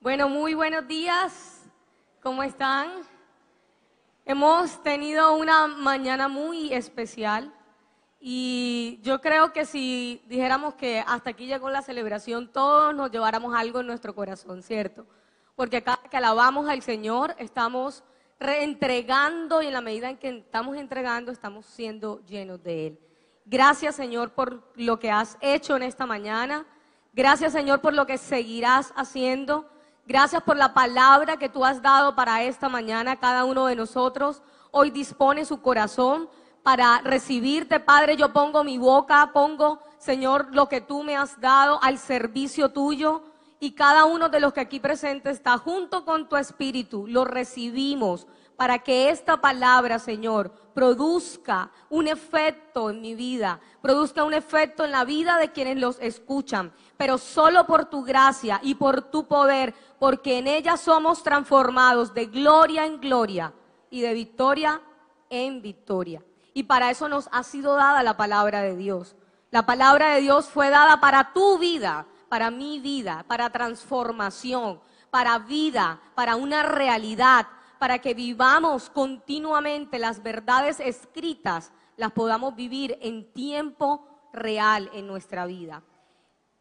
Bueno, muy buenos días. ¿Cómo están? Hemos tenido una mañana muy especial y yo creo que si dijéramos que hasta aquí llegó la celebración, todos nos lleváramos algo en nuestro corazón, ¿cierto? Porque cada que alabamos al Señor, estamos reentregando y en la medida en que estamos entregando, estamos siendo llenos de Él. Gracias, Señor, por lo que has hecho en esta mañana. Gracias, Señor, por lo que seguirás haciendo. Gracias por la palabra que tú has dado para esta mañana. Cada uno de nosotros hoy dispone su corazón para recibirte, Padre. Yo pongo mi boca, pongo, Señor, lo que tú me has dado al servicio tuyo. Y cada uno de los que aquí presentes está junto con tu espíritu. Lo recibimos para que esta palabra, Señor, produzca un efecto en mi vida, produzca un efecto en la vida de quienes los escuchan, pero solo por tu gracia y por tu poder, porque en ella somos transformados de gloria en gloria y de victoria en victoria. Y para eso nos ha sido dada la palabra de Dios. La palabra de Dios fue dada para tu vida, para mi vida, para transformación, para vida, para una realidad, para que vivamos continuamente las verdades escritas, las podamos vivir en tiempo real en nuestra vida.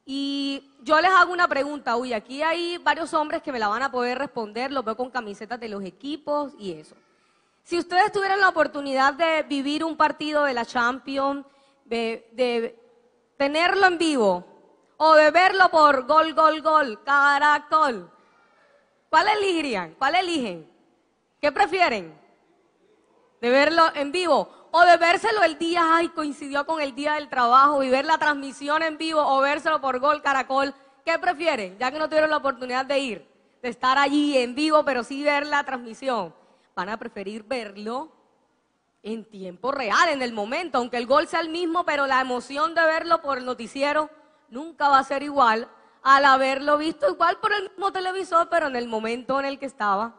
Y yo les hago una pregunta, aquí hay varios hombres que me la van a poder responder, los veo con camisetas de los equipos y eso. Si ustedes tuvieran la oportunidad de vivir un partido de la Champions, de tenerlo en vivo o de verlo por gol, caracol, ¿cuál elegirían? ¿Cuál eligen? ¿Qué prefieren? ¿De verlo en vivo? ¿O de vérselo el día, coincidió con el día del trabajo y ver la transmisión en vivo o vérselo por Gol Caracol? ¿Qué prefieren? Ya que no tuvieron la oportunidad de ir, de estar allí en vivo, pero sí ver la transmisión. Van a preferir verlo en tiempo real, en el momento, aunque el gol sea el mismo, pero la emoción de verlo por el noticiero nunca va a ser igual al haberlo visto igual por el mismo televisor, pero en el momento en el que estaba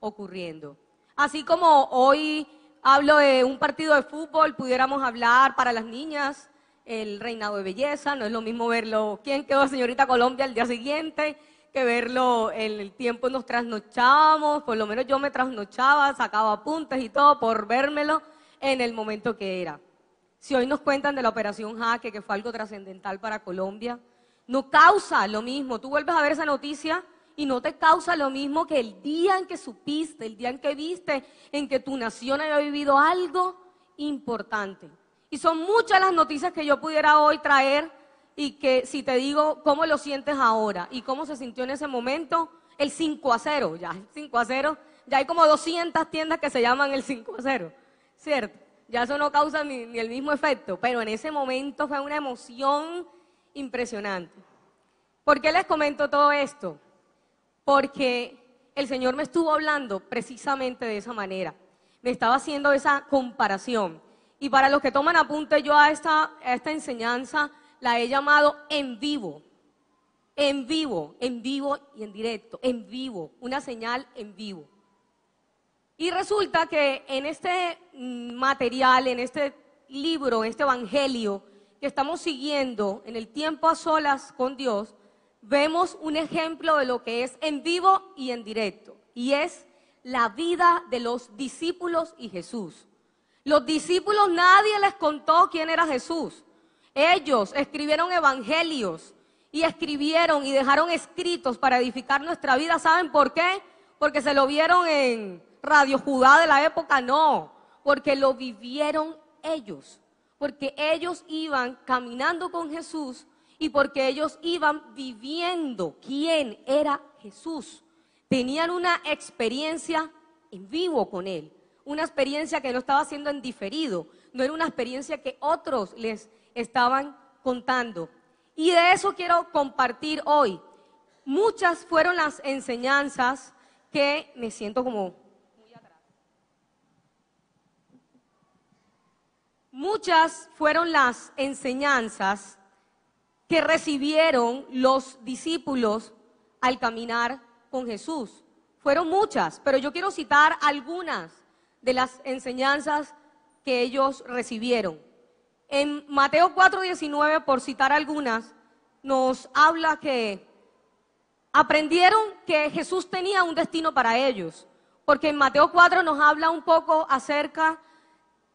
ocurriendo. Así como hoy hablo de un partido de fútbol, pudiéramos hablar para las niñas, el reinado de belleza, no es lo mismo verlo, quién quedó señorita Colombia el día siguiente, que verlo en el tiempo nos trasnochábamos, por lo menos yo me trasnochaba, sacaba apuntes y todo por vérmelo en el momento que era. Si hoy nos cuentan de la operación Jaque, que fue algo trascendental para Colombia, no causa lo mismo, tú vuelves a ver esa noticia y no te causa lo mismo que el día en que supiste, el día en que viste, en que tu nación había vivido algo importante. Y son muchas las noticias que yo pudiera hoy traer y que si te digo cómo lo sientes ahora y cómo se sintió en ese momento, el 5-0, ya el 5-0, ya hay como 200 tiendas que se llaman el 5-0, ¿cierto? Ya eso no causa ni el mismo efecto, pero en ese momento fue una emoción impresionante. ¿Por qué les comento todo esto? Porque el Señor me estuvo hablando precisamente de esa manera. Me estaba haciendo esa comparación. Y para los que toman apunte, yo a esta enseñanza la he llamado en vivo. En vivo y en directo. En vivo, una señal en vivo. Y resulta que en este material, en este libro, en este evangelio que estamos siguiendo en el tiempo a solas con Dios, vemos un ejemplo de lo que es en vivo y en directo, y es la vida de los discípulos y Jesús. Los discípulos nadie les contó quién era Jesús. Ellos escribieron evangelios y escribieron y dejaron escritos para edificar nuestra vida. ¿Saben por qué? Porque se lo vieron en Radio Judá de la época, no, porque lo vivieron ellos, porque ellos iban caminando con Jesús y porque ellos iban viviendo quién era Jesús. Tenían una experiencia en vivo con Él, una experiencia que no estaba siendo en diferido, no era una experiencia que otros les estaban contando. Y de eso quiero compartir hoy. Muchas fueron las enseñanzas que me siento como muy atrás. Muchas fueron las enseñanzas que recibieron los discípulos al caminar con Jesús. Fueron muchas, pero yo quiero citar algunas de las enseñanzas que ellos recibieron. En Mateo 4:19, por citar algunas, nos habla que aprendieron que Jesús tenía un destino para ellos, porque en Mateo 4 nos habla un poco acerca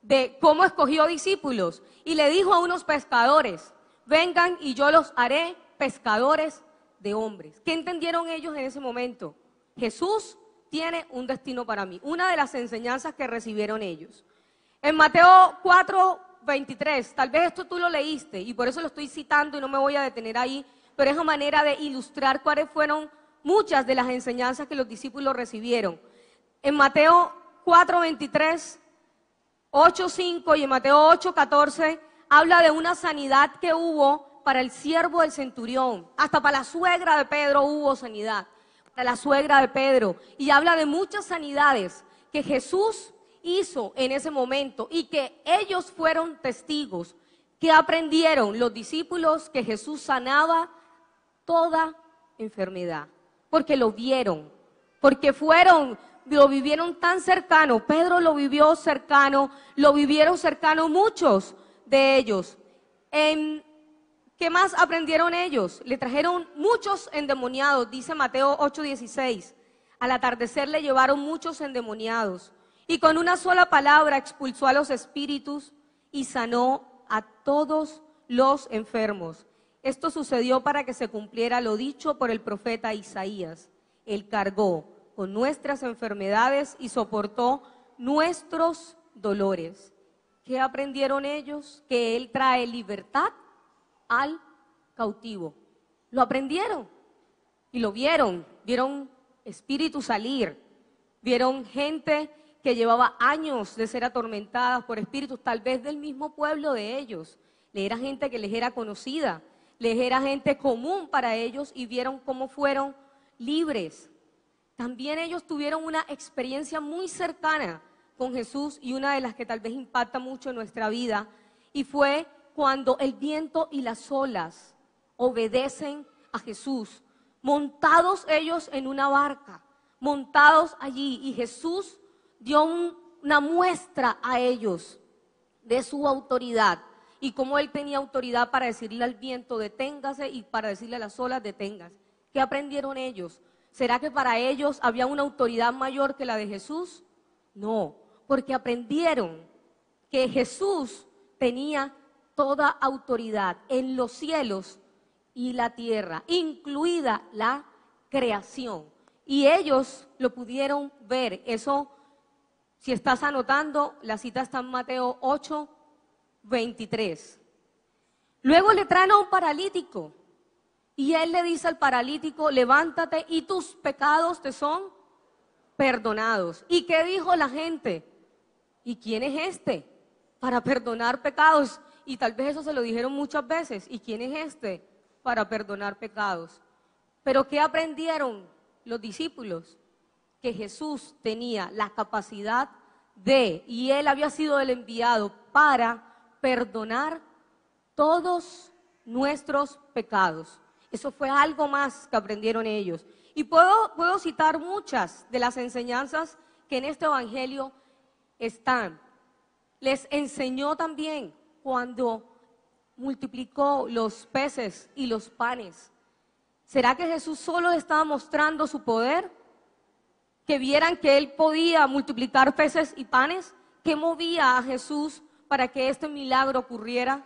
de cómo escogió discípulos y le dijo a unos pescadores, vengan y yo los haré pescadores de hombres. ¿Qué entendieron ellos en ese momento? Jesús tiene un destino para mí, una de las enseñanzas que recibieron ellos. En Mateo 4:23, tal vez esto tú lo leíste y por eso lo estoy citando y no me voy a detener ahí, pero es una manera de ilustrar cuáles fueron muchas de las enseñanzas que los discípulos recibieron. En Mateo 4:23, 8:5 y en Mateo 8:14 habla de una sanidad que hubo para el siervo del centurión. Hasta para la suegra de Pedro hubo sanidad, para la suegra de Pedro. Y habla de muchas sanidades que Jesús hizo en ese momento y que ellos fueron testigos, que aprendieron los discípulos que Jesús sanaba toda enfermedad, porque lo vieron, porque lo vivieron tan cercano. Pedro lo vivió cercano, lo vivieron cercano muchos de ellos. ¿Qué más aprendieron ellos? Le trajeron muchos endemoniados, dice Mateo 8:16. Al atardecer le llevaron muchos endemoniados y con una sola palabra expulsó a los espíritus y sanó a todos los enfermos. Esto sucedió para que se cumpliera lo dicho por el profeta Isaías. Él cargó con nuestras enfermedades y soportó nuestros dolores. ¿Qué aprendieron ellos? Que Él trae libertad al cautivo. Lo aprendieron y lo vieron espíritus salir, vieron gente que llevaba años de ser atormentadas por espíritus, tal vez del mismo pueblo de ellos. Era gente que les era conocida, les era gente común para ellos y vieron cómo fueron libres. También ellos tuvieron una experiencia muy cercana con Jesús y una de las que tal vez impacta mucho en nuestra vida, y fue cuando el viento y las olas obedecen a Jesús, montados ellos en una barca, montados allí, y Jesús dio una muestra a ellos de su autoridad y cómo Él tenía autoridad para decirle al viento deténgase y para decirle a las olas deténgase. ¿Qué aprendieron ellos? ¿Será que para ellos había una autoridad mayor que la de Jesús? No, porque aprendieron que Jesús tenía toda autoridad en los cielos y la tierra, incluida la creación. Y ellos lo pudieron ver. Eso, si estás anotando, la cita está en Mateo 8:23. Luego le traen a un paralítico y Él le dice al paralítico, levántate y tus pecados te son perdonados. ¿Y qué dijo la gente? ¿Y quién es este para perdonar pecados? Y tal vez eso se lo dijeron muchas veces. ¿Y quién es este para perdonar pecados? Pero ¿qué aprendieron los discípulos? Que Jesús tenía la capacidad y Él había sido el enviado para perdonar todos nuestros pecados. Eso fue algo más que aprendieron ellos. Y puedo citar muchas de las enseñanzas que en este evangelio están. Les enseñó también cuando multiplicó los peces y los panes. ¿Será que Jesús solo estaba mostrando su poder? Que vieran que Él podía multiplicar peces y panes. ¿Qué movía a Jesús para que este milagro ocurriera?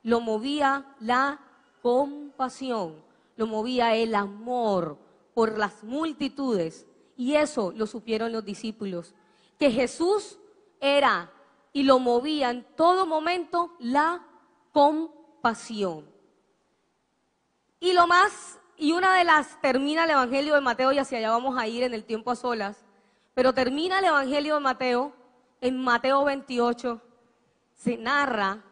Lo movía la compasión, lo movía el amor por las multitudes. Y eso lo supieron los discípulos, que Jesús era y lo movía en todo momento la compasión. Y una de las, termina el Evangelio de Mateo, y hacia allá vamos a ir en el tiempo a solas, pero termina el Evangelio de Mateo, en Mateo 28, se narra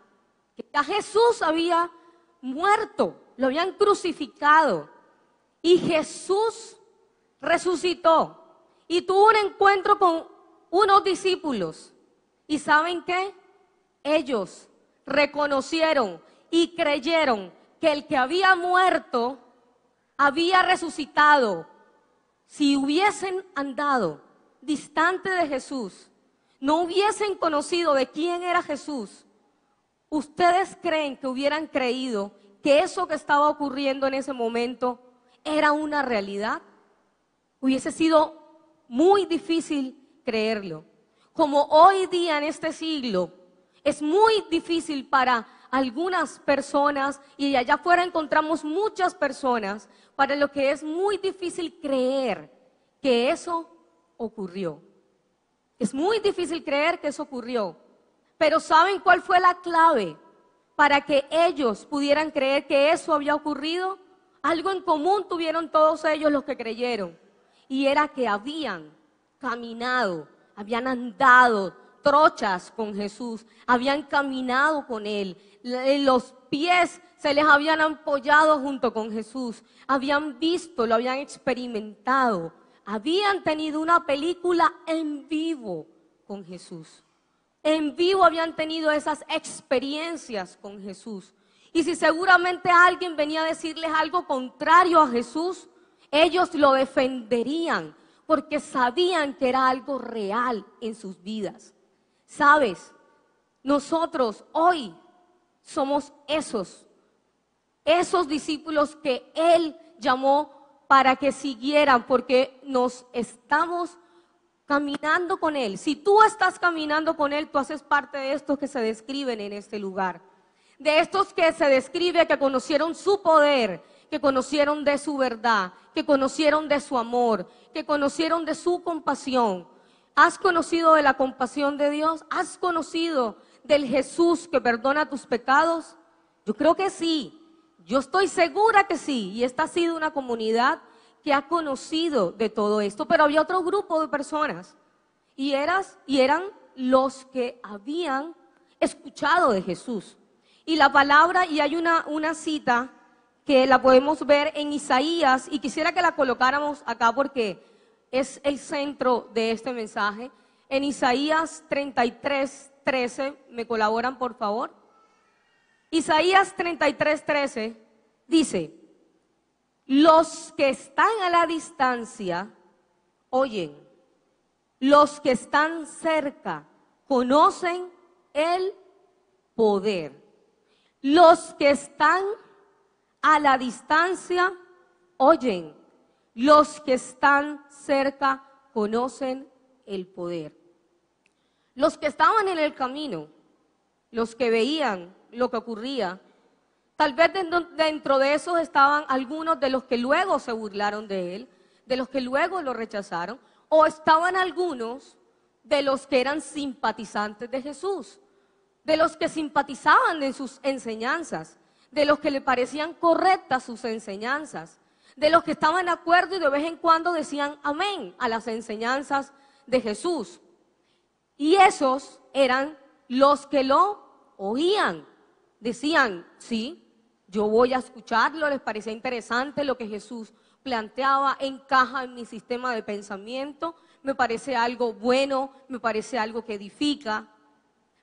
que ya Jesús había muerto, lo habían crucificado, y Jesús resucitó, y tuvo un encuentro con unos discípulos, y ¿saben qué? Ellos reconocieron y creyeron que el que había muerto había resucitado. Si hubiesen andado distante de Jesús, no hubiesen conocido de quién era Jesús, ¿ustedes creen que hubieran creído que eso que estaba ocurriendo en ese momento era una realidad, hubiese sido muy difícil creerlo. Como hoy día en este siglo es muy difícil para algunas personas, y allá afuera encontramos muchas personas para lo que es muy difícil creer que eso ocurrió. Es muy difícil creer que eso ocurrió. Pero ¿saben cuál fue la clave para que ellos pudieran creer que eso había ocurrido? Algo en común tuvieron todos ellos los que creyeron, y era que habían caminado, habían andado trochas con Jesús, habían caminado con Él, los pies se les habían ampollado junto con Jesús, habían visto, lo habían experimentado, habían tenido una película en vivo con Jesús. En vivo habían tenido esas experiencias con Jesús. Y si seguramente alguien venía a decirles algo contrario a Jesús, ellos lo defenderían porque sabían que era algo real en sus vidas. ¿Sabes? Nosotros hoy somos esos discípulos que Él llamó para que siguieran, porque nos estamos caminando con Él. Si tú estás caminando con Él, tú haces parte de estos que se describen en este lugar. De estos que se describe que conocieron su poder, que conocieron de su verdad, que conocieron de su amor, que conocieron de su compasión. ¿Has conocido de la compasión de Dios? ¿Has conocido del Jesús que perdona tus pecados? Yo creo que sí. Yo estoy segura que sí. Y esta ha sido una comunidad que ha conocido de todo esto. Pero había otro grupo de personas. Y eran los que habían escuchado de Jesús. Y la palabra, y hay una cita que la podemos ver en Isaías, y quisiera que la colocáramos acá porque es el centro de este mensaje. En Isaías 33:13, ¿me colaboran por favor? Isaías 33:13 dice: los que están a la distancia oyen, los que están cerca conocen el poder. Los que están a la distancia oyen, los que están cerca conocen el poder. Los que estaban en el camino, los que veían lo que ocurría, tal vez dentro de esos estaban algunos de los que luego se burlaron de Él, de los que luego lo rechazaron, o estaban algunos de los que eran simpatizantes de Jesús, de los que simpatizaban en sus enseñanzas, de los que le parecían correctas sus enseñanzas, de los que estaban de acuerdo y de vez en cuando decían amén a las enseñanzas de Jesús. Y esos eran los que lo oían. Decían, sí, yo voy a escucharlo, les parecía interesante lo que Jesús planteaba, encaja en mi sistema de pensamiento, me parece algo bueno, me parece algo que edifica.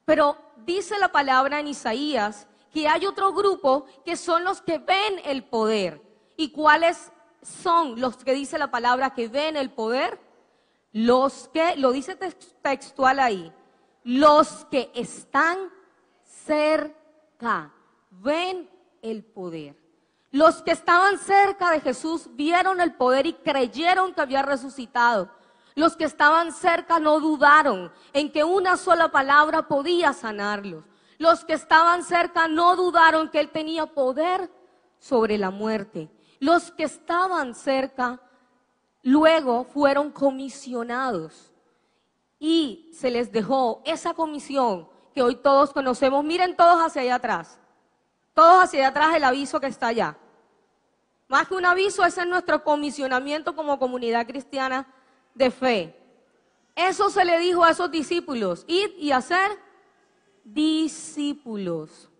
Pero dice la palabra en Isaías que hay otro grupo que son los que ven el poder. ¿Y cuáles son los que dice la palabra que ven el poder? Los que, lo dice textual ahí, los que están cerca, ven el poder. Los que estaban cerca de Jesús vieron el poder y creyeron que había resucitado. Los que estaban cerca no dudaron en que una sola palabra podía sanarlos. Los que estaban cerca no dudaron que Él tenía poder sobre la muerte. Los que estaban cerca luego fueron comisionados y se les dejó esa comisión que hoy todos conocemos. Miren todos hacia allá atrás. Todos hacia allá atrás el aviso que está allá. Más que un aviso, ese es nuestro comisionamiento como comunidad cristiana de fe. Eso se le dijo a esos discípulos: id y hacer discípulos.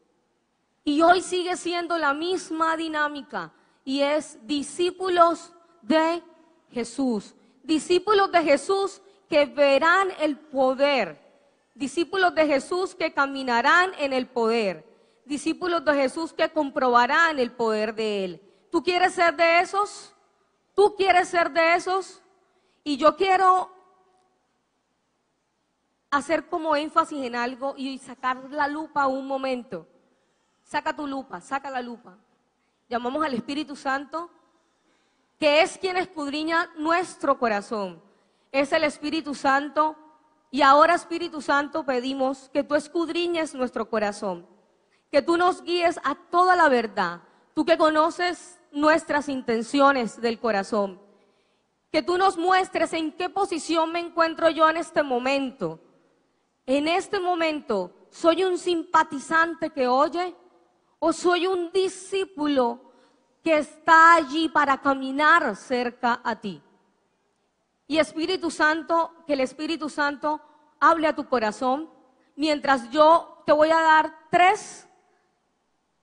Y hoy sigue siendo la misma dinámica, y es discípulos de Jesús. Discípulos de Jesús que verán el poder. Discípulos de Jesús que caminarán en el poder. Discípulos de Jesús que comprobarán el poder de Él. ¿Tú quieres ser de esos? ¿Tú quieres ser de esos? Y yo quiero hacer como énfasis en algo y sacar la lupa un momento. Saca tu lupa, saca la lupa. Llamamos al Espíritu Santo que es quien escudriña nuestro corazón. Es el Espíritu Santo, y ahora, Espíritu Santo, pedimos que tú escudriñes nuestro corazón, que tú nos guíes a toda la verdad, tú que conoces nuestras intenciones del corazón, que tú nos muestres en qué posición me encuentro yo en este momento. En este momento, ¿soy un simpatizante que oye o soy un discípulo que está allí para caminar cerca a ti? Y Espíritu Santo, que el Espíritu Santo hable a tu corazón, mientras yo te voy a dar 3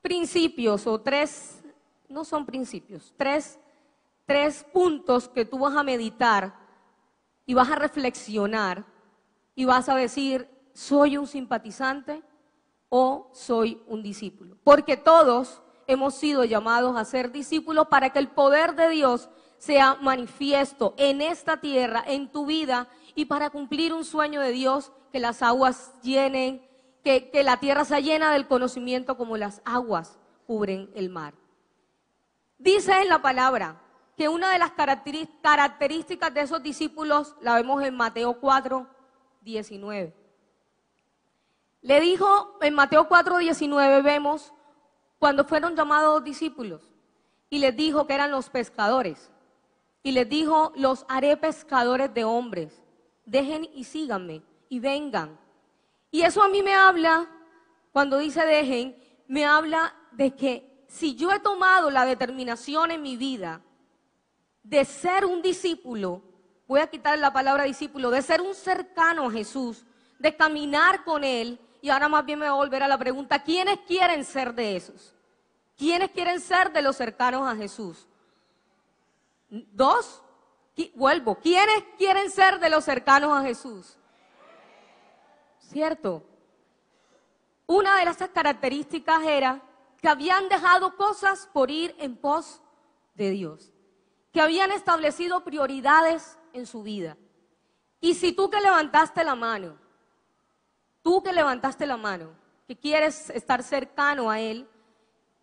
principios o 3, no son principios, 3 puntos que tú vas a meditar y vas a reflexionar y vas a decir, ¿soy un simpatizante o soy un discípulo? Porque todos hemos sido llamados a ser discípulos para que el poder de Dios sea manifiesto en esta tierra, en tu vida, y para cumplir un sueño de Dios, que las aguas llenen, que la tierra sea llena del conocimiento como las aguas cubren el mar. Dice en la palabra que una de las características de esos discípulos la vemos en Mateo 4:19. Le dijo, en Mateo 4:19 vemos cuando fueron llamados discípulos, y les dijo que eran los pescadores. Y les dijo, los haré pescadores de hombres, dejen y síganme, y vengan. Y eso a mí me habla, cuando dice dejen, me habla de que si yo he tomado la determinación en mi vida de ser un discípulo, voy a quitar la palabra discípulo, de ser un cercano a Jesús, de caminar con Él, y ahora más bien me voy a volver a la pregunta, ¿quiénes quieren ser de esos? ¿Quiénes quieren ser de los cercanos a Jesús? 2, vuelvo, ¿quiénes quieren ser de los cercanos a Jesús? ¿Cierto? Una de esas características era que habían dejado cosas por ir en pos de Dios, que habían establecido prioridades en su vida. Y si tú que levantaste la mano, que quieres estar cercano a Él,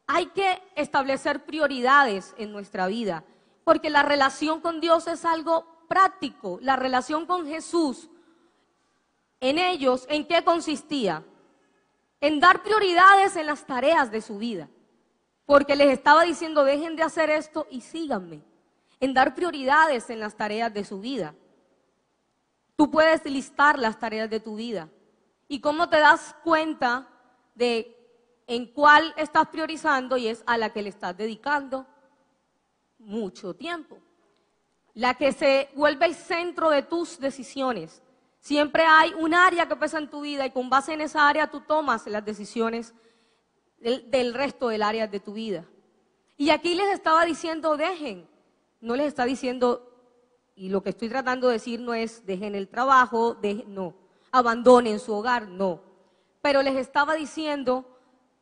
hay que establecer prioridades en nuestra vida. Porque la relación con Dios es algo práctico. La relación con Jesús, en ellos, ¿en qué consistía? En dar prioridades en las tareas de su vida. Porque les estaba diciendo, dejen de hacer esto y síganme. En dar prioridades en las tareas de su vida. Tú puedes listar las tareas de tu vida. ¿Y cómo te das cuenta de en cuál estás priorizando? Y es a la que le estás dedicando mucho tiempo, la que se vuelve el centro de tus decisiones. Siempre hay un área que pesa en tu vida y con base en esa área tú tomas las decisiones del resto del área de tu vida. Y aquí les estaba diciendo dejen, no les está diciendo, y lo que estoy tratando de decir no es dejen el trabajo, no, abandonen su hogar, no, pero les estaba diciendo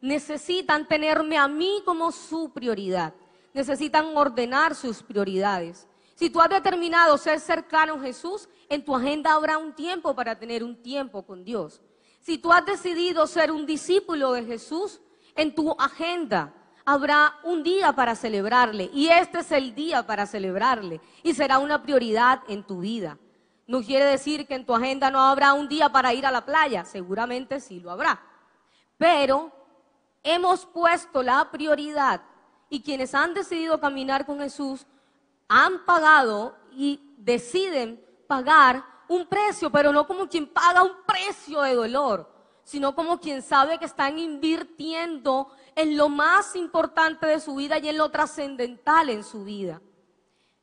necesitan tenerme a mí como su prioridad. Necesitan ordenar sus prioridades. Si tú has determinado ser cercano a Jesús, en tu agenda habrá un tiempo para tener un tiempo con Dios. Si tú has decidido ser un discípulo de Jesús, en tu agenda habrá un día para celebrarle. Y este es el día para celebrarle. Y será una prioridad en tu vida. No quiere decir que en tu agenda no habrá un día para ir a la playa. Seguramente sí lo habrá. Pero hemos puesto la prioridad. Y quienes han decidido caminar con Jesús han pagado y deciden pagar un precio, pero no como quien paga un precio de dolor, sino como quien sabe que están invirtiendo en lo más importante de su vida y en lo trascendental en su vida.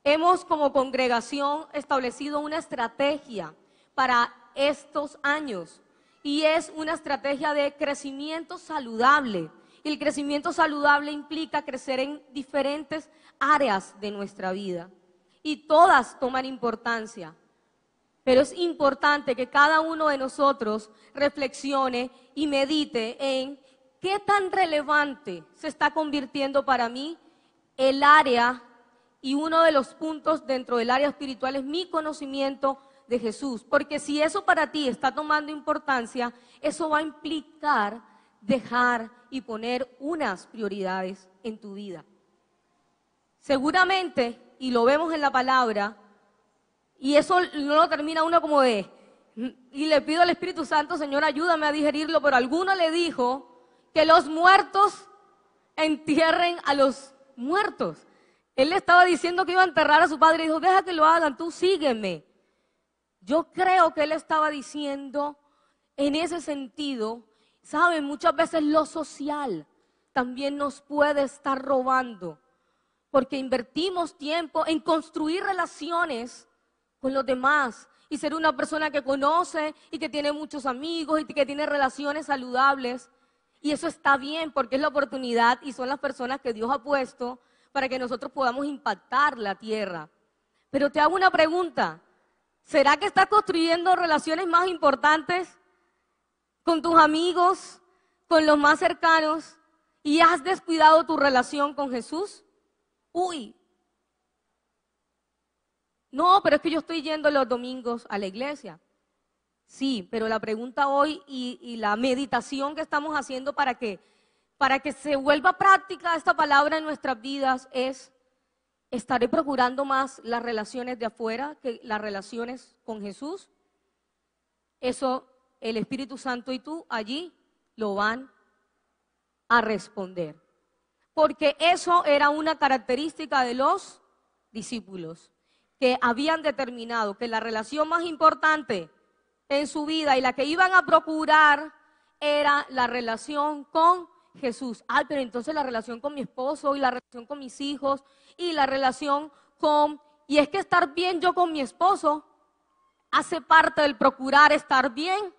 Hemos como congregación establecido una estrategia para estos años y es una estrategia de crecimiento saludable. Y el crecimiento saludable implica crecer en diferentes áreas de nuestra vida. Y todas toman importancia. Pero es importante que cada uno de nosotros reflexione y medite en qué tan relevante se está convirtiendo para mí el área, y uno de los puntos dentro del área espiritual es mi conocimiento de Jesús. Porque si eso para ti está tomando importancia, eso va a implicar dejar y poner unas prioridades en tu vida. Seguramente, y lo vemos en la palabra, y eso no lo termina uno como de, y le pido al Espíritu Santo, Señor, ayúdame a digerirlo, pero alguno le dijo que los muertos entierren a los muertos. Él le estaba diciendo que iba a enterrar a su padre y dijo, deja que lo hagan, tú sígueme. Yo creo que él estaba diciendo en ese sentido, ¿saben? Muchas veces lo social también nos puede estar robando, porque invertimos tiempo en construir relaciones con los demás y ser una persona que conoce y que tiene muchos amigos y que tiene relaciones saludables. Y eso está bien porque es la oportunidad y son las personas que Dios ha puesto para que nosotros podamos impactar la tierra. Pero te hago una pregunta, ¿será que estás construyendo relaciones más importantes con tus amigos, con los más cercanos y has descuidado tu relación con Jesús? Uy, no, pero es que yo estoy yendo los domingos a la iglesia. Sí, pero la pregunta hoy y la meditación que estamos haciendo para que se vuelva práctica esta palabra en nuestras vidas es, ¿estaré procurando más las relaciones de afuera que las relaciones con Jesús? Eso el Espíritu Santo y tú allí lo van a responder. Porque eso era una característica de los discípulos, que habían determinado que la relación más importante en su vida y la que iban a procurar era la relación con Jesús. Ay, pero entonces la relación con mi esposo y la relación con mis hijos y la relación con... Y es que estar bien yo con mi esposo hace parte del procurar estar bien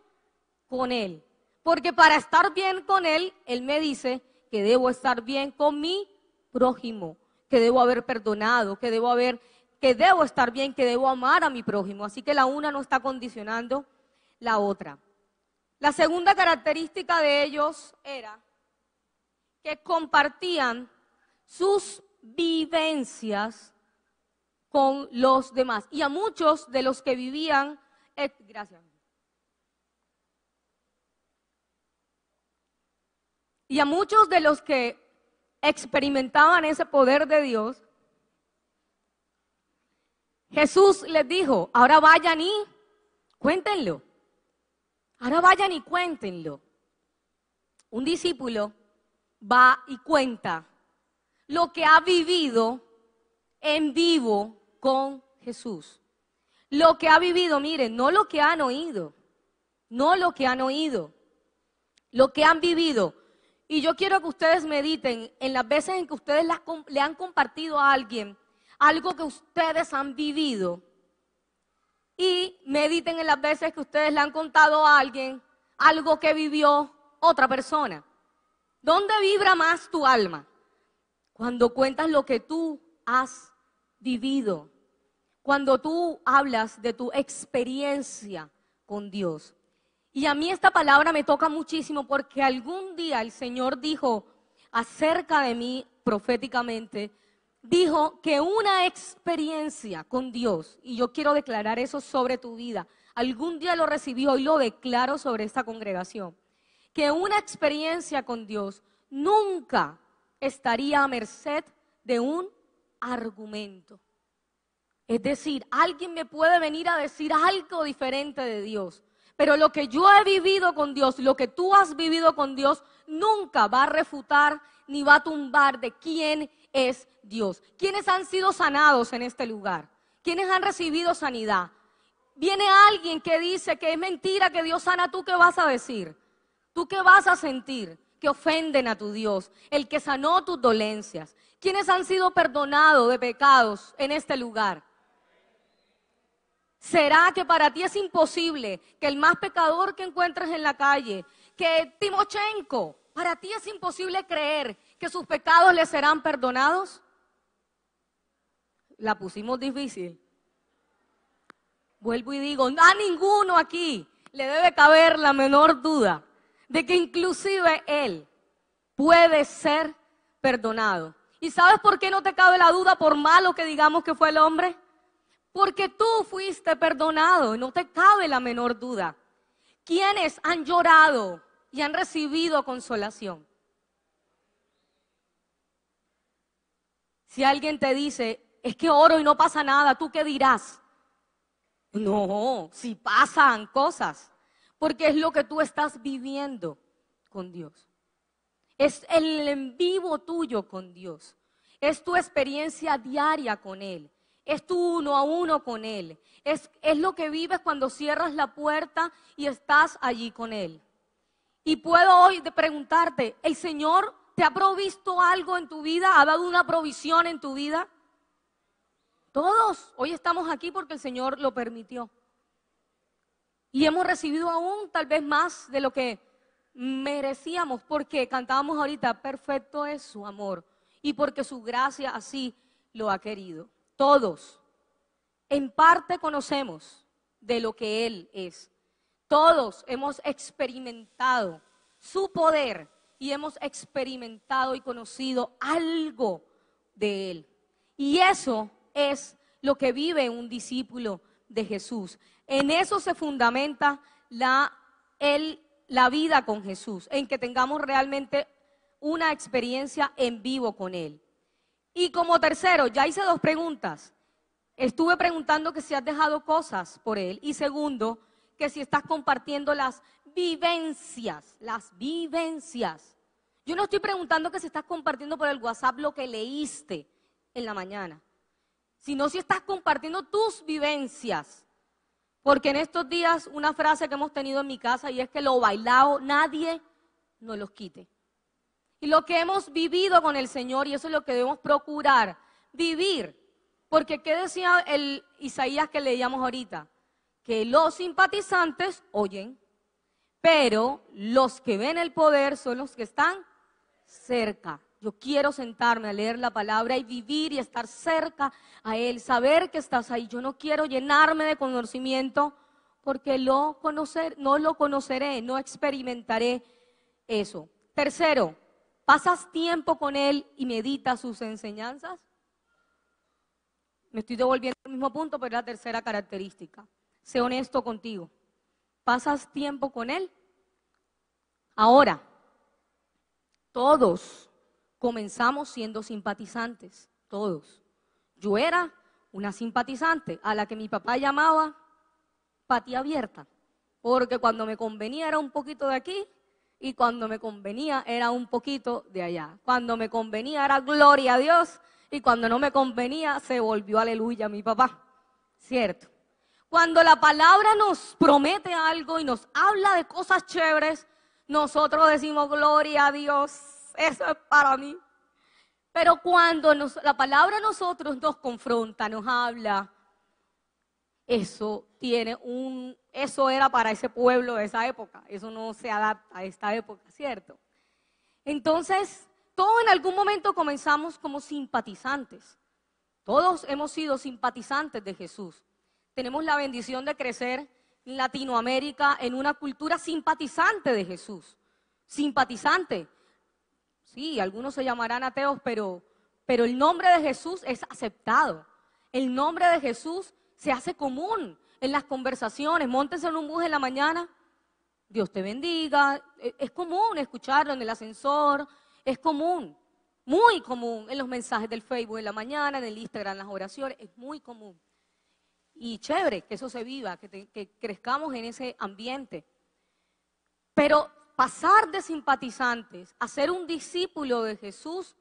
con él. Porque para estar bien con él, él me dice que debo estar bien con mi prójimo, que debo haber perdonado, que debo estar bien, que debo amar a mi prójimo. Así que la una no está condicionando la otra. La segunda característica de ellos era que compartían sus vivencias con los demás. Y a muchos de los que vivían, gracias. Y a muchos de los que experimentaban ese poder de Dios, Jesús les dijo, ahora vayan y cuéntenlo. Ahora vayan y cuéntenlo. Un discípulo va y cuenta lo que ha vivido en vivo con Jesús. Lo que ha vivido, miren, no lo que han oído, no lo que han oído, lo que han vivido. Y yo quiero que ustedes mediten en las veces en que ustedes le han compartido a alguien algo que ustedes han vivido. Y mediten en las veces que ustedes le han contado a alguien algo que vivió otra persona. ¿Dónde vibra más tu alma? Cuando cuentas lo que tú has vivido. Cuando tú hablas de tu experiencia con Dios. Y a mí esta palabra me toca muchísimo porque algún día el Señor dijo acerca de mí proféticamente, dijo que una experiencia con Dios, y yo quiero declarar eso sobre tu vida, algún día lo recibió y lo declaro sobre esta congregación, que una experiencia con Dios nunca estaría a merced de un argumento. Es decir, alguien me puede venir a decir algo diferente de Dios, pero lo que yo he vivido con Dios, lo que tú has vivido con Dios, nunca va a refutar ni va a tumbar de quién es Dios. ¿Quiénes han sido sanados en este lugar? ¿Quiénes han recibido sanidad? Viene alguien que dice que es mentira que Dios sana, ¿tú qué vas a decir? ¿Tú qué vas a sentir? Que ofenden a tu Dios, el que sanó tus dolencias. ¿Quiénes han sido perdonados de pecados en este lugar? ¿Será que para ti es imposible que el más pecador que encuentres en la calle, que Timochenko, para ti es imposible creer que sus pecados le serán perdonados? La pusimos difícil. Vuelvo y digo, a ninguno aquí le debe caber la menor duda de que inclusive él puede ser perdonado. ¿Y sabes por qué no te cabe la duda por malo que digamos que fue el hombre? Porque tú fuiste perdonado, no te cabe la menor duda. ¿Quiénes han llorado y han recibido consolación? Si alguien te dice, es que oro y no pasa nada, ¿tú qué dirás? No, si pasan cosas, porque es lo que tú estás viviendo con Dios. Es el en vivo tuyo con Dios. Es tu experiencia diaria con Él. Es tu uno a uno con Él. Es lo que vives cuando cierras la puerta y estás allí con Él. Y puedo hoy preguntarte, ¿el Señor te ha provisto algo en tu vida? ¿Ha dado una provisión en tu vida? Todos hoy estamos aquí porque el Señor lo permitió. Y hemos recibido aún tal vez más de lo que merecíamos, porque cantábamos ahorita, perfecto es su amor, y porque su gracia así lo ha querido. Todos, en parte conocemos de lo que Él es. Todos hemos experimentado su poder y hemos experimentado y conocido algo de Él. Y eso es lo que vive un discípulo de Jesús. En eso se fundamenta la vida con Jesús, en que tengamos realmente una experiencia en vivo con Él. Y como tercero, ya hice 2 preguntas. Estuve preguntando que si has dejado cosas por Él. Y segundo, que si estás compartiendo las vivencias. Yo no estoy preguntando que si estás compartiendo por el WhatsApp lo que leíste en la mañana, sino si estás compartiendo tus vivencias. Porque en estos días una frase que hemos tenido en mi casa y es que lo bailado nadie nos los quite. Y lo que hemos vivido con el Señor, y eso es lo que debemos procurar, vivir. Porque ¿qué decía el Isaías que leíamos ahorita? Que los simpatizantes oyen, pero los que ven el poder son los que están cerca. Yo quiero sentarme a leer la palabra y vivir y estar cerca a Él, saber que estás ahí. Yo no quiero llenarme de conocimiento porque no lo conoceré, no experimentaré eso. Tercero, ¿pasas tiempo con Él y meditas sus enseñanzas? Me estoy devolviendo al mismo punto, pero es la tercera característica. Sé honesto contigo. ¿Pasas tiempo con Él? Ahora, todos comenzamos siendo simpatizantes, todos. Yo era una simpatizante a la que mi papá llamaba patía abierta, porque cuando me convenía era un poquito de aquí y cuando me convenía era un poquito de allá. Cuando me convenía era gloria a Dios y cuando no me convenía se volvió aleluya mi papá, ¿cierto? Cuando la palabra nos promete algo y nos habla de cosas chéveres, nosotros decimos gloria a Dios, eso es para mí. Pero cuando la palabra a nosotros nos confronta, nos habla, eso era para ese pueblo de esa época, eso no se adapta a esta época, ¿cierto? Entonces, todos en algún momento comenzamos como simpatizantes. Todos hemos sido simpatizantes de Jesús. Tenemos la bendición de crecer en Latinoamérica en una cultura simpatizante de Jesús. Simpatizante. Sí, algunos se llamarán ateos, pero el nombre de Jesús es aceptado. El nombre de Jesús se hace común en las conversaciones. Móntense en un bus en la mañana, Dios te bendiga. Es común escucharlo en el ascensor, es común, muy común en los mensajes del Facebook en la mañana, en el Instagram, en las oraciones, es muy común. Y chévere que eso se viva, que crezcamos en ese ambiente. Pero pasar de simpatizantes a ser un discípulo de Jesús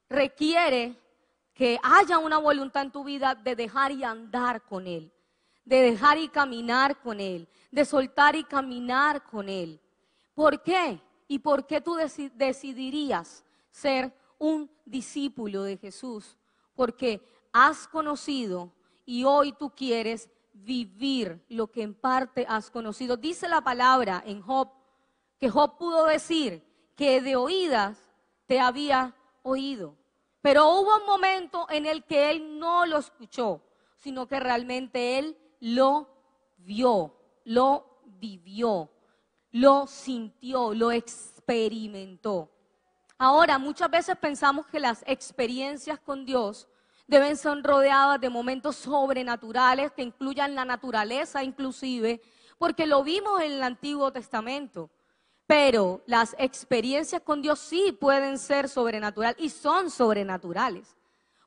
requiere que haya una voluntad en tu vida de dejar y andar con Él, de dejar y caminar con Él, de soltar y caminar con Él. ¿Por qué? ¿Y por qué tú decidirías ser un discípulo de Jesús? Porque has conocido y hoy tú quieres vivir lo que en parte has conocido. Dice la palabra en Job, que Job pudo decir que de oídas te había oído. Pero hubo un momento en el que él no lo escuchó, sino que realmente él lo vio, lo vivió, lo sintió, lo experimentó. Ahora, muchas veces pensamos que las experiencias con Dios deben ser rodeadas de momentos sobrenaturales que incluyan la naturaleza inclusive, porque lo vimos en el Antiguo Testamento. Pero las experiencias con Dios sí pueden ser sobrenaturales y son sobrenaturales.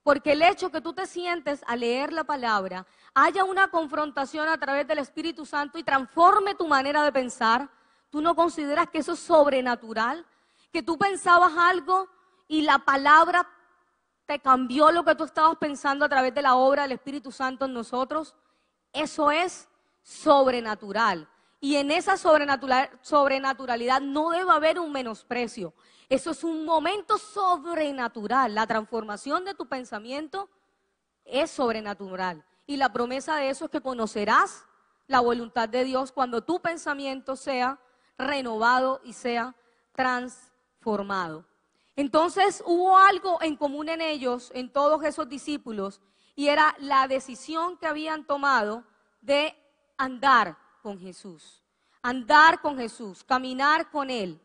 Porque el hecho que tú te sientes a leer la palabra, haya una confrontación a través del Espíritu Santo y transforme tu manera de pensar, ¿tú no consideras que eso es sobrenatural? Que tú pensabas algo y la palabra te cambió lo que tú estabas pensando a través de la obra del Espíritu Santo en nosotros. Eso es sobrenatural. Y en esa sobrenaturalidad no debe haber un menosprecio. Eso es un momento sobrenatural. La transformación de tu pensamiento es sobrenatural. Y la promesa de eso es que conocerás la voluntad de Dios cuando tu pensamiento sea renovado y sea transformado. Entonces hubo algo en común en ellos, en todos esos discípulos, y era la decisión que habían tomado de andar con Jesús, caminar con Él.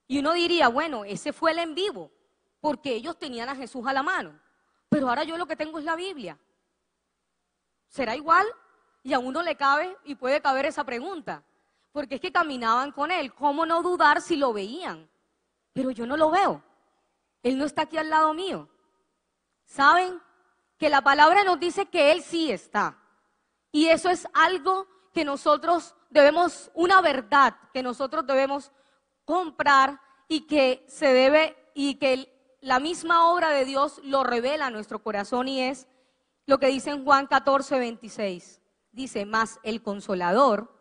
Y uno diría, bueno, ese fue el en vivo, porque ellos tenían a Jesús a la mano, pero ahora yo lo que tengo es la Biblia. ¿Será igual? Y a uno le cabe y puede caber esa pregunta, porque es que caminaban con Él, ¿cómo no dudar si lo veían? Pero yo no lo veo, Él no está aquí al lado mío. ¿Saben? Que la palabra nos dice que Él sí está. Y eso es algo que nosotros debemos, una verdad que nosotros debemos comprar y que se debe, y que la misma obra de Dios lo revela a nuestro corazón, y es lo que dice en Juan 14:26. Dice, mas el Consolador,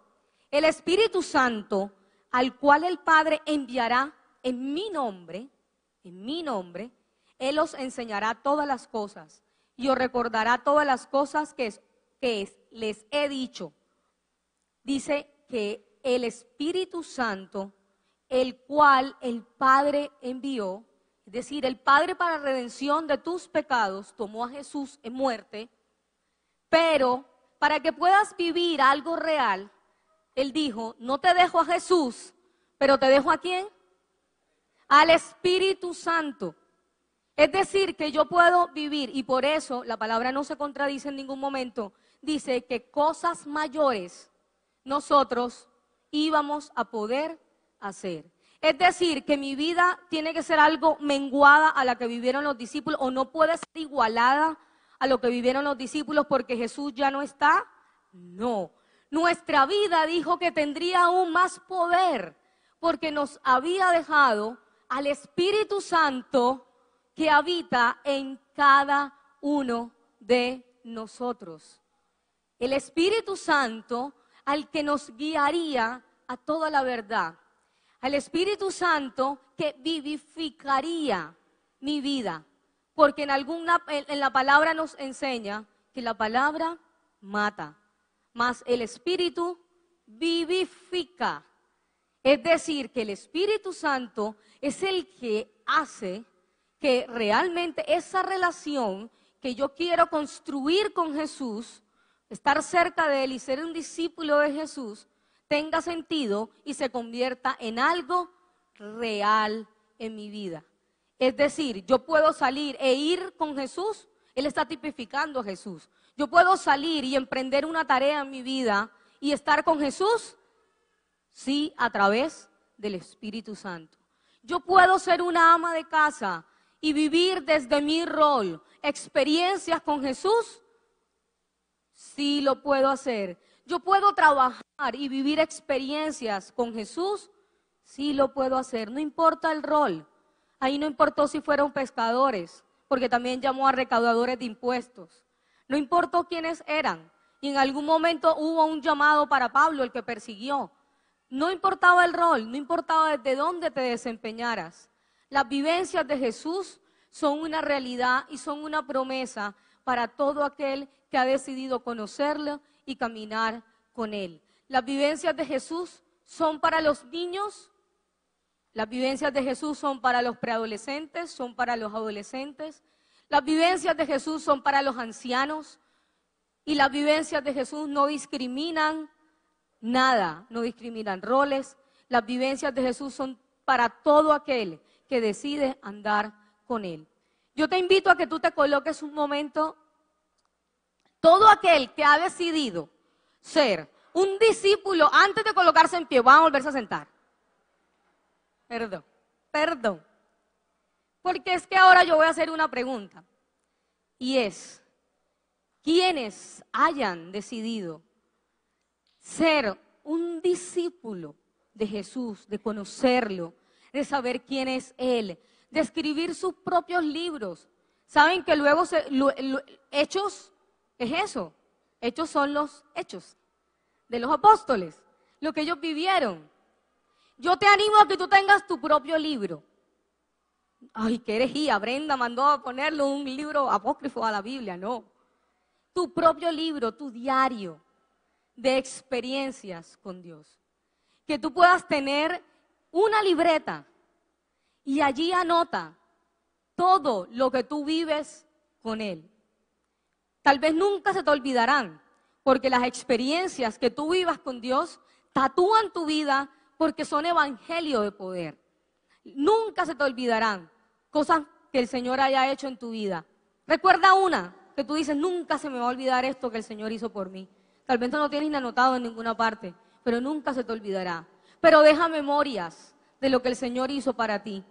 el Espíritu Santo, al cual el Padre enviará en mi nombre, Él os enseñará todas las cosas y os recordará todas las cosas que les he dicho. Dice que el Espíritu Santo, el cual el Padre envió, es decir, el Padre para redención de tus pecados tomó a Jesús en muerte, pero para que puedas vivir algo real, Él dijo, no te dejo a Jesús, pero te dejo ¿a quién? Al Espíritu Santo. Es decir, que yo puedo vivir, y por eso la palabra no se contradice en ningún momento, dice que cosas mayores nosotros íbamos a poder hacer. Es decir, que mi vida tiene que ser algo menguada a la que vivieron los discípulos, o no puede ser igualada a lo que vivieron los discípulos porque Jesús ya no está. No, nuestra vida dijo que tendría aún más poder porque nos había dejado al Espíritu Santo que habita en cada uno de nosotros. El Espíritu Santo al que nos guiaría a toda la verdad. Al Espíritu Santo que vivificaría mi vida. Porque en la palabra nos enseña que la palabra mata, mas el Espíritu vivifica. Es decir, que el Espíritu Santo es el que hace que realmente esa relación que yo quiero construir con Jesús, estar cerca de Él y ser un discípulo de Jesús, tenga sentido y se convierta en algo real en mi vida. Es decir, yo puedo salir e ir con Jesús, Él está tipificando a Jesús. Yo puedo salir y emprender una tarea en mi vida y estar con Jesús, sí, a través del Espíritu Santo. Yo puedo ser una ama de casa y vivir desde mi rol experiencias con Jesús, sí lo puedo hacer. Yo puedo trabajar y vivir experiencias con Jesús, sí lo puedo hacer. No importa el rol. Ahí no importó si fueron pescadores, porque también llamó a recaudadores de impuestos. No importó quiénes eran. Y en algún momento hubo un llamado para Pablo, el que persiguió. No importaba el rol, no importaba desde dónde te desempeñaras. Las vivencias de Jesús son una realidad y son una promesa para todo aquel que ha decidido conocerlo y caminar con Él. Las vivencias de Jesús son para los niños, las vivencias de Jesús son para los preadolescentes, son para los adolescentes, las vivencias de Jesús son para los ancianos, y las vivencias de Jesús no discriminan nada, no discriminan roles. Las vivencias de Jesús son para todo aquel que decide andar con Él. Yo te invito a que tú te coloques un momento. Todo aquel que ha decidido ser un discípulo, antes de colocarse en pie, van a volverse a sentar. Perdón. Porque es que ahora yo voy a hacer una pregunta. y es quienes hayan decidido ser un discípulo de Jesús, de conocerlo, de saber quién es Él, de escribir sus propios libros. Saben que luego Hechos es eso. Hechos son los hechos de los apóstoles, lo que ellos vivieron. Yo te animo a que tú tengas tu propio libro. Ay, qué herejía, Brenda mandó a ponerle un libro apócrifo a la Biblia, no. Tu propio libro, tu diario de experiencias con Dios. Que tú puedas tener una libreta y allí anota todo lo que tú vives con Él. Tal vez nunca se te olvidarán, porque las experiencias que tú vivas con Dios tatúan tu vida porque son evangelio de poder. Nunca se te olvidarán cosas que el Señor haya hecho en tu vida. Recuerda una que tú dices, nunca se me va a olvidar esto que el Señor hizo por mí. Tal vez no lo tienes ni anotado en ninguna parte, pero nunca se te olvidará. Pero deja memorias de lo que el Señor hizo para ti.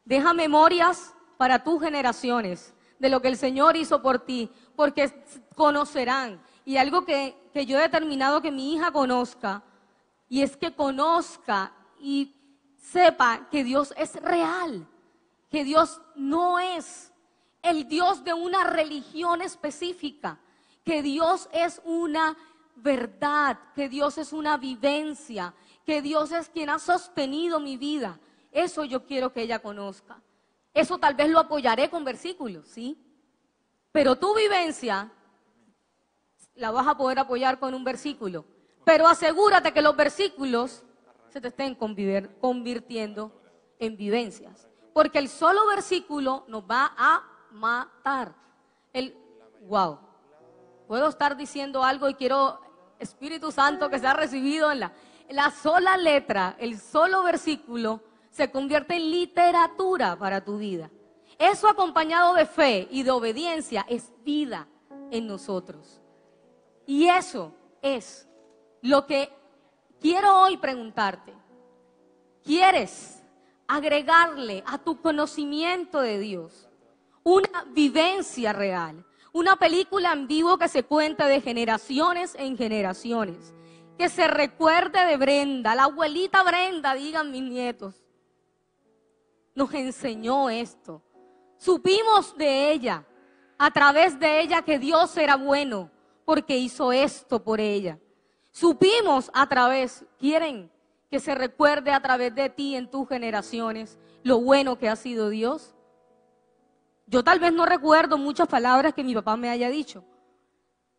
Deja memorias para tus generaciones de lo que el Señor hizo por ti, porque conocerán. Y algo que yo he determinado que mi hija conozca, y es que conozca y sepa que Dios es real, que Dios no es el Dios de una religión específica, que Dios es una verdad, que Dios es una vivencia, que Dios es quien ha sostenido mi vida. Eso yo quiero que ella conozca. Eso tal vez lo apoyaré con versículos, ¿sí? Pero tu vivencia la vas a poder apoyar con un versículo. Pero asegúrate que los versículos se te estén convirtiendo en vivencias. Porque el solo versículo nos va a matar. Wow. Puedo estar diciendo algo y quiero, Espíritu Santo, que se ha recibido en la sola letra, el solo versículo, se convierte en literatura para tu vida. Eso acompañado de fe y de obediencia es vida en nosotros. Y eso es lo que quiero hoy preguntarte. ¿Quieres agregarle a tu conocimiento de Dios una vivencia real? Una película en vivo que se cuente de generaciones en generaciones. Que se recuerde de Brenda, la abuelita Brenda, digan mis nietos. Nos enseñó esto. Supimos de ella, a través de ella, que Dios era bueno, porque hizo esto por ella. Supimos quieren que se recuerde a través de ti en tus generaciones lo bueno que ha sido Dios. Yo tal vez no recuerdo muchas palabras que mi papá me haya dicho,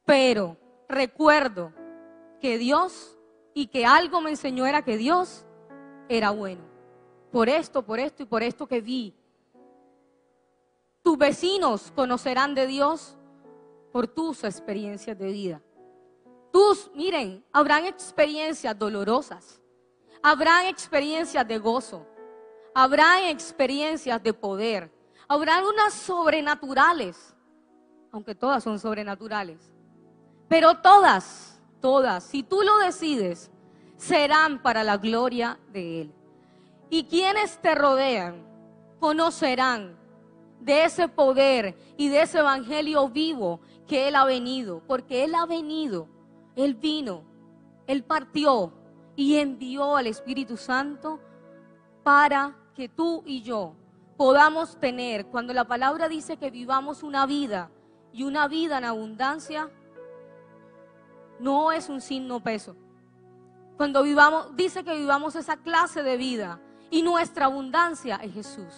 pero recuerdo que Dios y que algo me enseñó era que Dios era bueno. Por esto y por esto que vi. Tus vecinos conocerán de Dios por tus experiencias de vida. Miren, habrán experiencias dolorosas, habrán experiencias de gozo, habrán experiencias de poder, habrán unas sobrenaturales, aunque todas son sobrenaturales, pero todas, si tú lo decides, serán para la gloria de Él. Y quienes te rodean conocerán de ese poder y de ese evangelio vivo que Él ha venido, porque Él ha venido, Él vino, Él partió y envió al Espíritu Santo para que tú y yo podamos tener, cuando la palabra dice que vivamos una vida y una vida en abundancia, no es un signo peso. Cuando dice que vivamos esa clase de vida y nuestra abundancia es Jesús.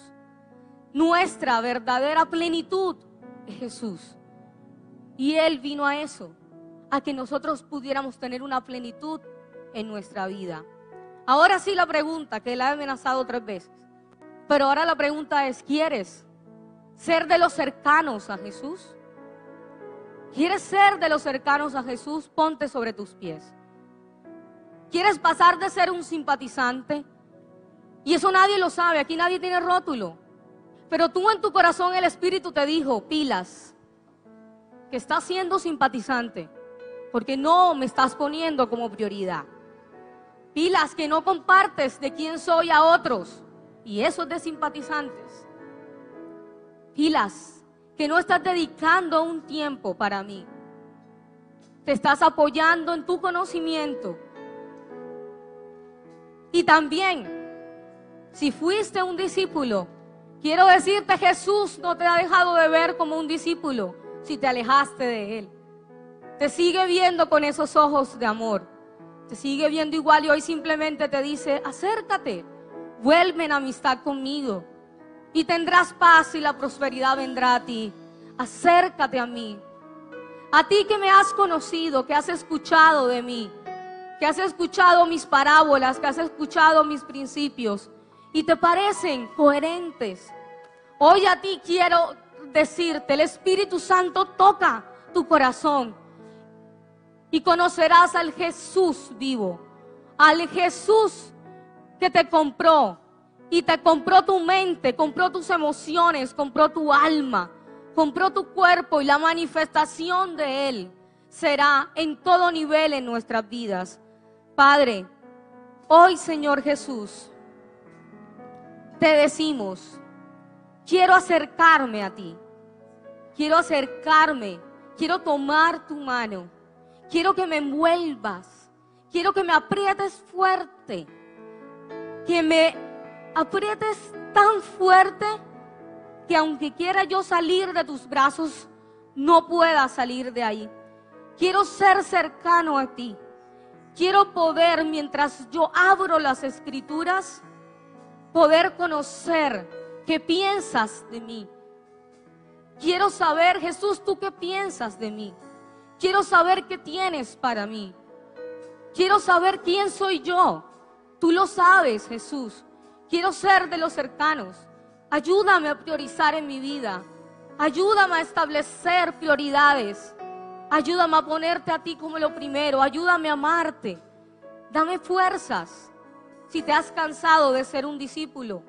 Nuestra verdadera plenitud es Jesús. Y Él vino a eso, a que nosotros pudiéramos tener una plenitud en nuestra vida. Ahora sí la pregunta, que la he amenazado 3 veces, pero ahora la pregunta es, ¿quieres ser de los cercanos a Jesús? ¿Quieres ser de los cercanos a Jesús? Ponte sobre tus pies. ¿Quieres pasar de ser un simpatizante? Y eso nadie lo sabe, aquí nadie tiene rótulo. Pero tú en tu corazón el Espíritu te dijo, pilas, que estás siendo simpatizante, porque no me estás poniendo como prioridad. Pilas, que no compartes de quién soy a otros, y eso es de simpatizantes. Pilas, que no estás dedicando un tiempo para mí. Te estás apoyando en tu conocimiento. Y también, si fuiste un discípulo, quiero decirte, Jesús no te ha dejado de ver como un discípulo si te alejaste de Él. Te sigue viendo con esos ojos de amor. Te sigue viendo igual y hoy simplemente te dice, acércate, vuelve en amistad conmigo y tendrás paz y la prosperidad vendrá a ti. Acércate a mí. A ti que me has conocido, que has escuchado de mí, que has escuchado mis parábolas, que has escuchado mis principios y te parecen coherentes. Hoy a ti quiero decirte, el Espíritu Santo toca tu corazón y conocerás al Jesús vivo, al Jesús que te compró y te compró tu mente, compró tus emociones, compró tu alma, compró tu cuerpo, y la manifestación de Él será en todo nivel en nuestras vidas. Padre, hoy, Señor Jesús, te decimos, quiero acercarme a ti, quiero tomar tu mano, quiero que me envuelvas, quiero que me aprietes fuerte, que me aprietes tan fuerte que aunque quiera yo salir de tus brazos, no pueda salir de ahí. Quiero ser cercano a ti. Quiero poder, mientras yo abro las Escrituras, poder conocer qué piensas de mí. Quiero saber, Jesús, ¿tú qué piensas de mí? Quiero saber qué tienes para mí. Quiero saber quién soy yo. Tú lo sabes, Jesús. Quiero ser de los cercanos. Ayúdame a priorizar en mi vida. Ayúdame a establecer prioridades. Ayúdame a ponerte a ti como lo primero. Ayúdame a amarte. Dame fuerzas. Si te has cansado de ser un discípulo,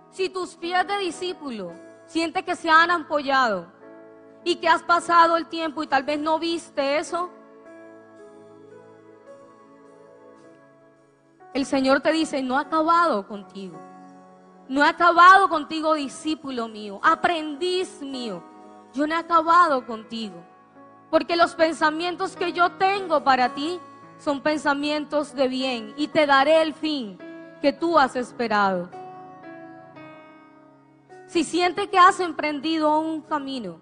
si tus pies de discípulo sientes que se han ampollado y que has pasado el tiempo y tal vez no viste eso, el Señor te dice, no he acabado contigo. No he acabado contigo, discípulo mío, aprendiz mío. Yo no he acabado contigo. Porque los pensamientos que yo tengo para ti son pensamientos de bien y te daré el fin que tú has esperado. Si sientes que has emprendido un camino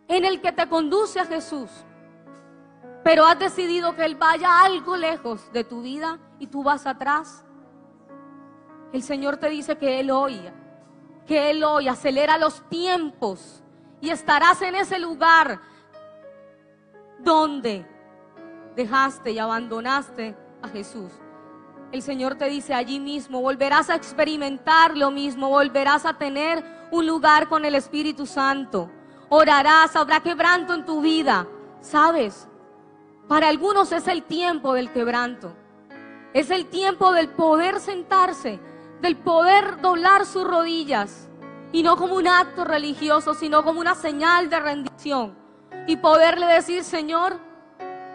en el que te conduce a Jesús, pero has decidido que Él vaya algo lejos de tu vida y tú vas atrás, el Señor te dice que Él hoy acelera los tiempos y estarás en ese lugar donde dejaste y abandonaste a Jesús. El Señor te dice, allí mismo volverás a experimentar lo mismo, volverás a tener un lugar con el Espíritu Santo. Orarás, habrá quebranto en tu vida. ¿Sabes? Para algunos es el tiempo del quebranto. Es el tiempo del poder sentarse, del poder doblar sus rodillas, y no como un acto religioso, sino como una señal de rendición, y poderle decir, Señor,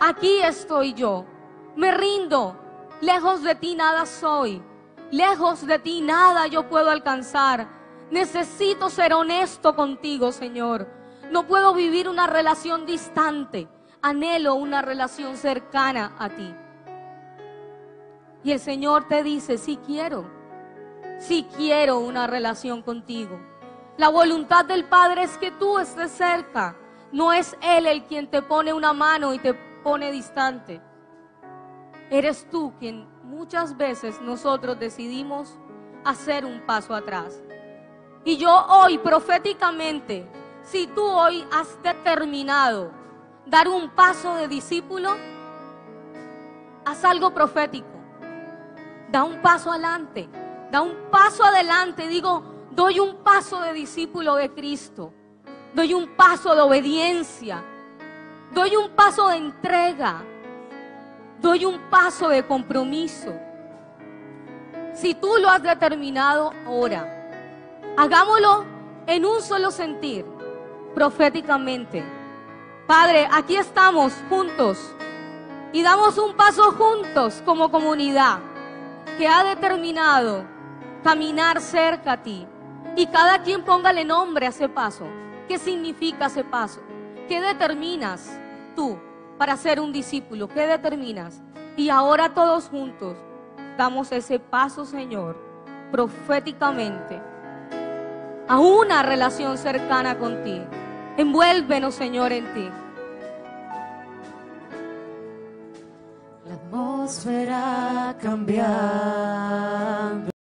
aquí estoy yo, me rindo, lejos de ti nada soy, lejos de ti nada yo puedo alcanzar, necesito ser honesto contigo, Señor, no puedo vivir una relación distante, anhelo una relación cercana a ti. Y el Señor te dice, sí quiero una relación contigo. La voluntad del Padre es que tú estés cerca. No es Él el quien te pone una mano y te pone distante. Eres tú quien muchas veces nosotros decidimos hacer un paso atrás. Y yo hoy proféticamente, si tú hoy has determinado dar un paso de discípulo, haz algo profético. Da un paso adelante. Da un paso adelante. Digo, doy un paso de discípulo de Cristo. Doy un paso de obediencia. Doy un paso de entrega. Doy un paso de compromiso. Si tú lo has determinado ahora, hagámoslo en un solo sentir, proféticamente. Padre, aquí estamos juntos y damos un paso juntos como comunidad que ha determinado caminar cerca a ti. Y cada quien póngale nombre a ese paso. ¿Qué significa ese paso? ¿Qué determinas tú para ser un discípulo? ¿Qué determinas? Y ahora todos juntos damos ese paso, Señor, proféticamente, a una relación cercana contigo. Envuélvenos, Señor, en ti. La atmósfera cambiando.